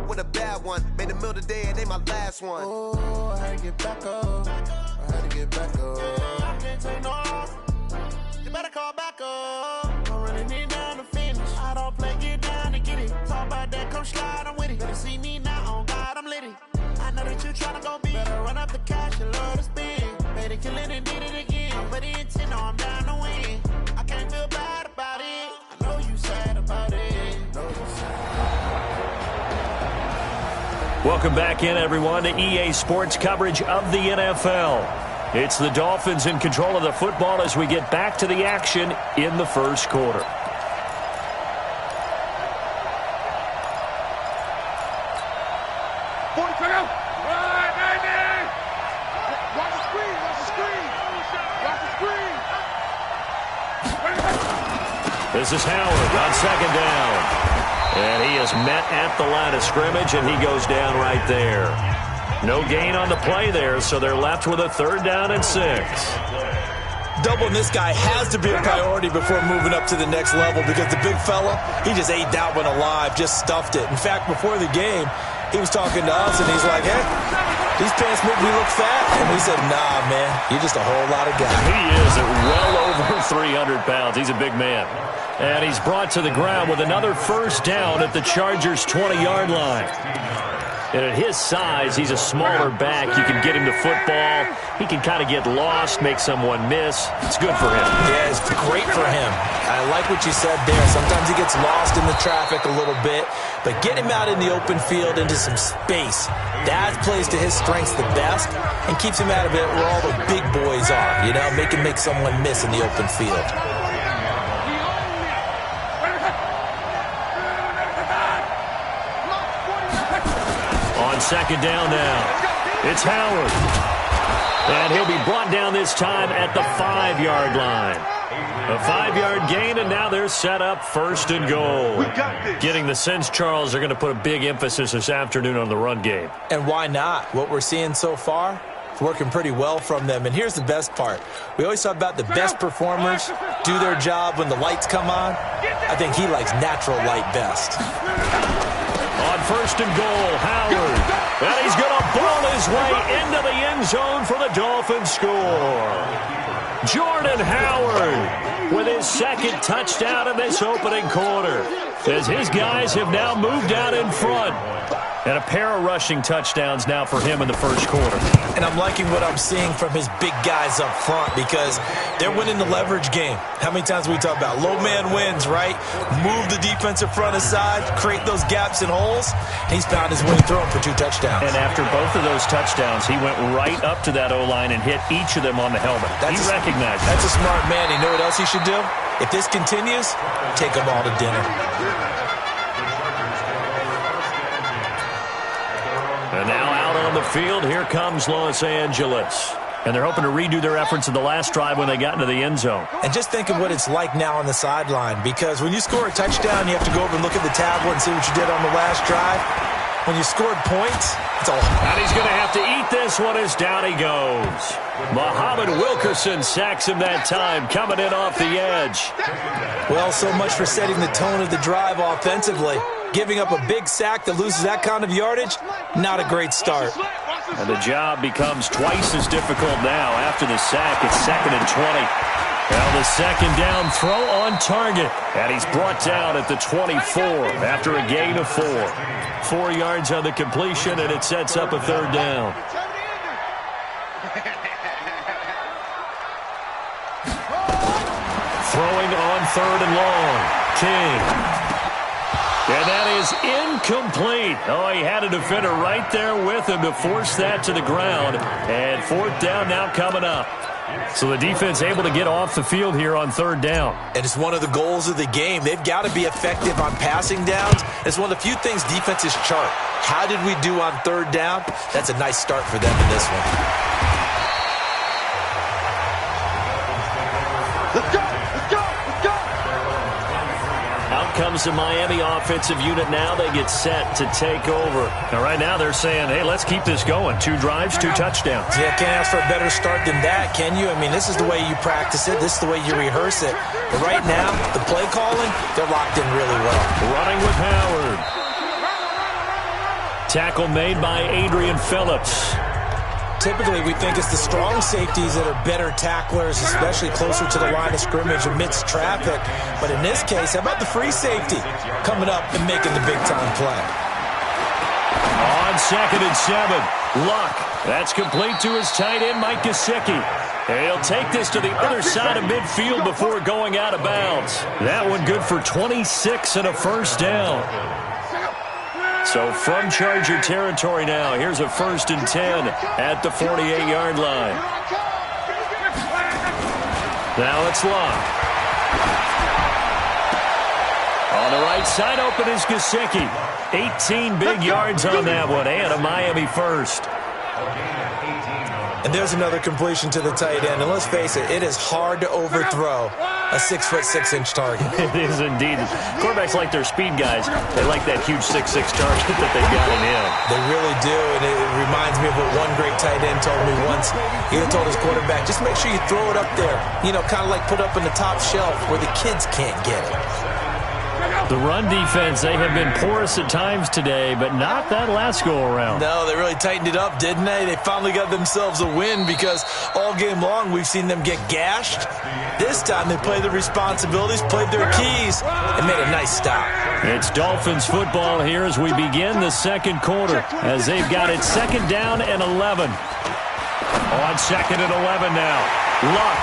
With a bad one. Made a meal today, it ain't my last one. Oh, I had to get back up. I had to get back up. I can't take no loss. You better call back up. I'm running it down to finish. I don't play, get down to get it. Talk about that, come slide, I'm with it. Better see me now, on God, I'm litty. I know that you tryna go big. Better run up the cash and love to spend. Made it, kill it, and did it again. But the intent, no, I'm down to win. I can't feel bad about it. I know you sad about it. Welcome back in, everyone, to EA Sports coverage of the NFL. It's the Dolphins in control of the football as we get back to the action in the first quarter. This is Howard on second down. And he is met at the line of scrimmage, and he goes down right there. No gain on the play there, so they're left with a 3rd down and 6. Doubling this guy has to be a priority before moving up to the next level because the big fella, he just ate that one alive, just stuffed it. In fact, before the game, he was talking to us, and he's like, hey, these pants make me look fat. And we said, nah, man, you're just a whole lot of guy. He is at well over 300 pounds. He's a big man. And he's brought to the ground with another 1st down at the Chargers' 20-yard line. And at his size, he's a smaller back. You can get him to football. He can kind of get lost, make someone miss. It's good for him. Yeah, it's great for him. I like what you said there. Sometimes he gets lost in the traffic a little bit. But get him out in the open field into some space. That plays to his strengths the best and keeps him out of it where all the big boys are. You know, make him make someone miss in the open field. On second down now, it's Howard. And he'll be brought down this time at the 5-yard line. A 5-yard gain, and now they're set up 1st and goal. Getting the sense, Charles, they're going to put a big emphasis this afternoon on the run game. And why not? What we're seeing so far, It's working pretty well from them. And here's the best part. We always talk about the best performers do their job when the lights come on. I think he likes natural light best. On first and goal, Howard. And he's going to ball his way into the end zone for the Dolphins score. Jordan Howard with his second touchdown in this opening quarter, as his guys have now moved out in front. And a pair of rushing touchdowns now for him in the first quarter. And I'm liking what I'm seeing from his big guys up front because they're winning the leverage game. How many times we talk about low man wins, right? Move the defensive front aside, create those gaps and holes. He's found his way throwing for 2 touchdowns. And after both of those touchdowns, he went right up to that O-line and hit each of them on the helmet. He recognized it. That's a smart man. You know what else he should do? If this continues, take them all to dinner. And now out on the field, here comes Los Angeles. And they're hoping to redo their efforts in the last drive when they got into the end zone. And just think of what it's like now on the sideline, because when you score a touchdown, you have to go over and look at the tablet and see what you did on the last drive. When you scored points, it's all. And he's going to have to eat this one as down he goes. Muhammad Wilkerson sacks him that time, coming in off the edge. Well, so much for setting the tone of the drive offensively. Giving up a big sack that loses that kind of yardage, not a great start. And the job becomes twice as difficult now after the sack. It's 2nd and 20. Now the second down throw on target. And he's brought down at the 24 after a gain of 4. 4 yards on the completion, and it sets up a third down. Throwing on 3rd and long. King. And that is incomplete. Oh, he had a defender right there with him to force that to the ground. And 4th down now coming up. So the defense able to get off the field here on 3rd down. And it's one of the goals of the game. They've got to be effective on passing downs. It's one of the few things defenses chart. How did we do on 3rd down? That's a nice start for them in this one. Let's go! Comes the Miami offensive unit now. They get set to take over. Now, right now, they're saying, hey, let's keep this going. 2 drives, 2 touchdowns. Yeah, can't ask for a better start than that, can you? I mean, this is the way you practice it. This is the way you rehearse it. But right now, the play calling, they're locked in really well. Running with Howard. Tackle made by Adrian Phillips. Typically, we think it's the strong safeties that are better tacklers, especially closer to the line of scrimmage amidst traffic. But in this case, how about the free safety coming up and making the big-time play? On 2nd and 7, Luck. That's complete to his tight end, Mike Gesicki. And he'll take this to the other side of midfield before going out of bounds. That one good for 26 and a first down. So from Charger territory now, here's a 1st and 10 at the 48-yard line. Now it's Luck. On the right side, open is Gesicki. 18 big yards on that one, and a Miami first. And there's another completion to the tight end. And let's face it, it is hard to overthrow a 6'6" target. It is indeed. Quarterbacks like their speed guys. They like that huge 6'6" target that they've got in him. They really do, and it reminds me of what one great tight end told me once. He told his quarterback, just make sure you throw it up there. You know, kind of like put up in the top shelf where the kids can't get it. The run defense, they have been porous at times today, but not that last go-around. No, they really tightened it up, didn't they? They finally got themselves a win because all game long we've seen them get gashed. This time they played the responsibilities, played their keys, and made a nice stop. It's Dolphins football here as we begin the second quarter, as they've got it 2nd down and 11. On 2nd and 11 now. Luck.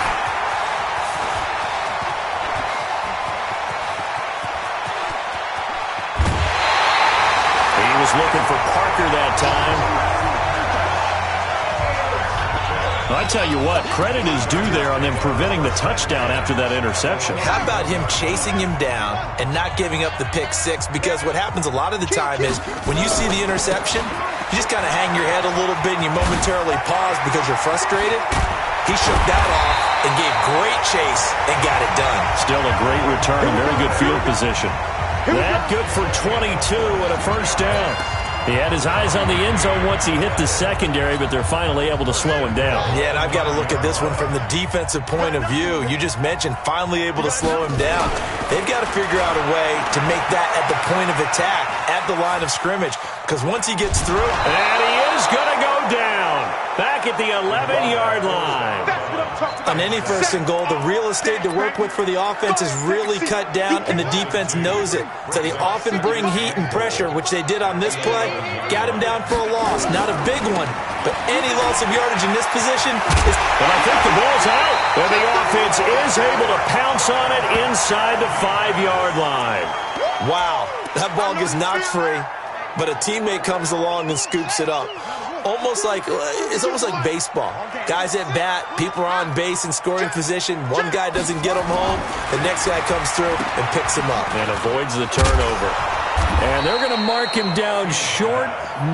Was looking for Parker that time. I tell you what, credit is due there on them preventing the touchdown after that interception. How about him chasing him down and not giving up the pick 6? Because what happens a lot of the time is when you see the interception, you just kind of hang your head a little bit and you momentarily pause because you're frustrated. He shook that off and gave great chase and got it done. Still a great return, very good field position. That good for 22 and a first down. He had his eyes on the end zone once he hit the secondary, but they're finally able to slow him down. Yeah, and I've got to look at this one from the defensive point of view. You just mentioned finally able to slow him down. They've got to figure out a way to make that at the point of attack, at the line of scrimmage, because once he gets through... And he is going to go down, back at the 11-yard line. On any first and goal, the real estate to work with for the offense is really cut down, and the defense knows it. So they often bring heat and pressure, which they did on this play. Got him down for a loss. Not a big one, but any loss of yardage in this position is... But I think the ball's out, and the offense is able to pounce on it inside the 5-yard line. Wow, that ball gets knocked free, but a teammate comes along and scoops it up. It's almost like baseball. Guys at bat, people are on base in scoring position. One guy doesn't get him home. The next guy comes through and picks him up. And avoids the turnover. And they're going to mark him down short,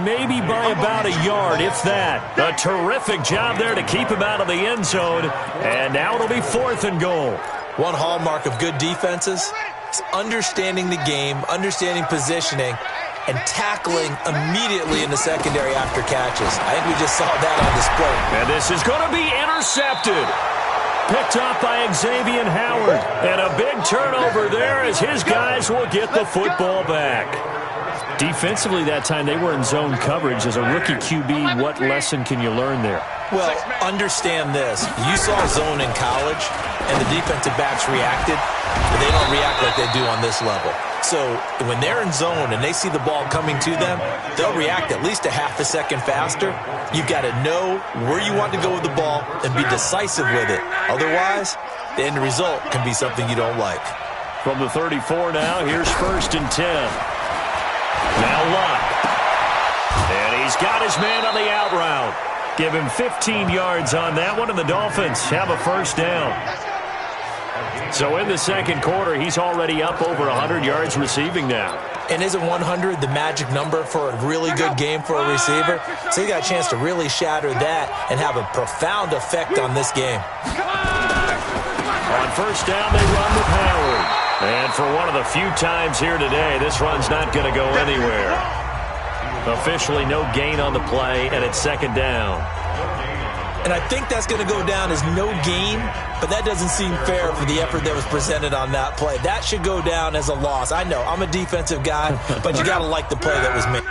maybe by about a yard, if that. A terrific job there to keep him out of the end zone. And now it'll be 4th and goal. One hallmark of good defenses is understanding the game, understanding positioning, and tackling immediately in the secondary after catches. I think we just saw that on display. And this is going to be intercepted. Picked off by Xavier Howard. And a big turnover there as his guys will get the football back. Defensively that time, they were in zone coverage. As a rookie QB, what lesson can you learn there? Well, understand this. You saw zone in college, and the defensive backs reacted, but they don't react like they do on this level. So when they're in zone and they see the ball coming to them, they'll react at least a half a second faster. You've got to know where you want to go with the ball and be decisive with it. Otherwise, the end result can be something you don't like. From the 34 now, here's 1st and 10. Now Luck. And he's got his man on the out route. Give him 15 yards on that one, and the Dolphins have a 1st down. So in the second quarter, he's already up over 100 yards receiving now. And isn't 100 the magic number for a really good game for a receiver? So he got a chance to really shatter that and have a profound effect on this game. On 1st down, they run with Howard. And for one of the few times here today, this run's not going to go anywhere. Officially no gain on the play, and it's 2nd down. And I think that's going to go down as no gain, but that doesn't seem fair for the effort that was presented on that play. That should go down as a loss. I know, I'm a defensive guy, but you got to like the play that was made.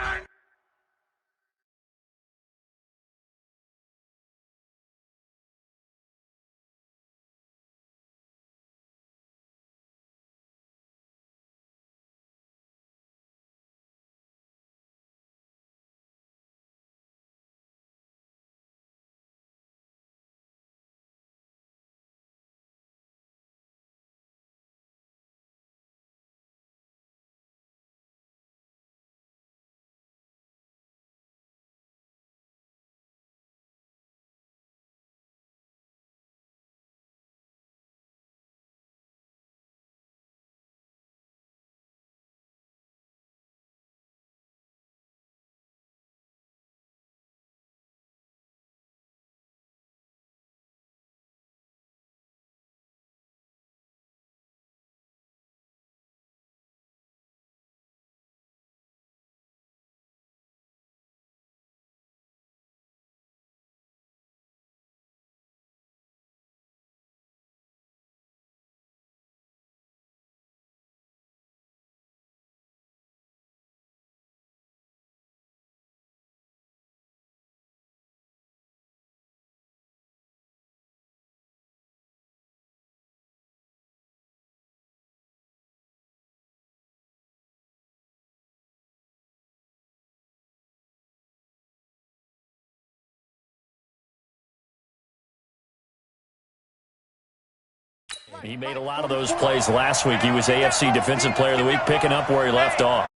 He made a lot of those plays last week. He was AFC Defensive Player of the Week, picking up where he left off.